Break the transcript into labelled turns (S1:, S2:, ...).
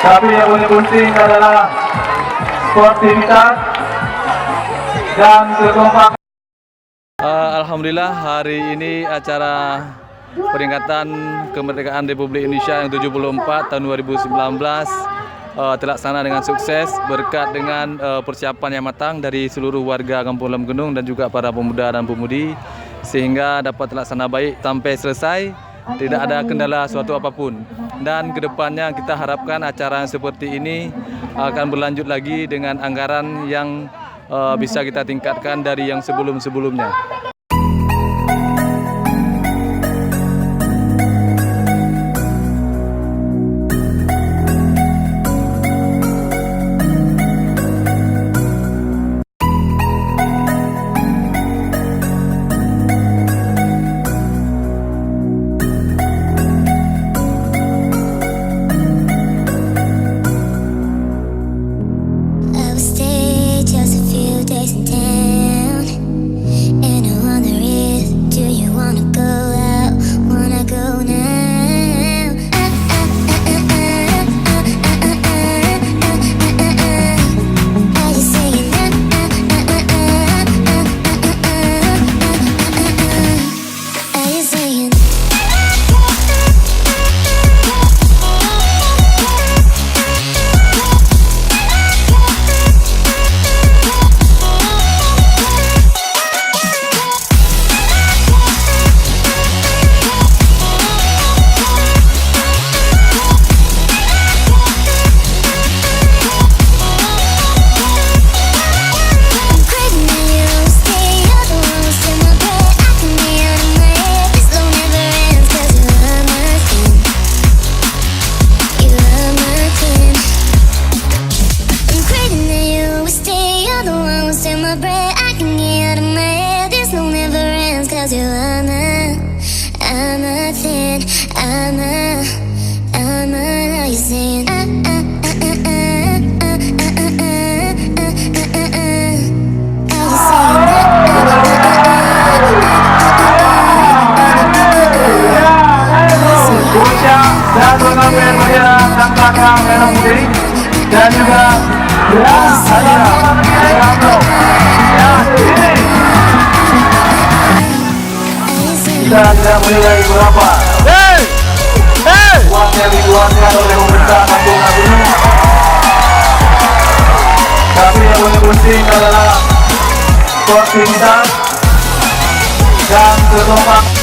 S1: Tapi yang paling penting adalah sportivitas dan kekompakan.
S2: Alhamdulillah hari ini acara peringatan kemerdekaan Republik Indonesia yang 74 tahun 2019 terlaksana dengan sukses berkat dengan persiapan yang matang dari seluruh warga Kampung Lam Gunung dan juga para pemuda dan pemudi, sehingga dapat terlaksana baik sampai selesai, tidak ada kendala suatu apapun. Dan kedepannya kita harapkan acara yang seperti ini akan berlanjut lagi dengan anggaran yang bisa kita tingkatkan dari yang sebelum-sebelumnya.
S1: Dan mengambil bendera sang belakang merah putih dan juga ya ada ini kita tidak menilai berapa uang yang dikeluarkan oleh pemerintah Kampung Lam Gunung, tapi yang paling penting adalah sportivitas dan kekompakan.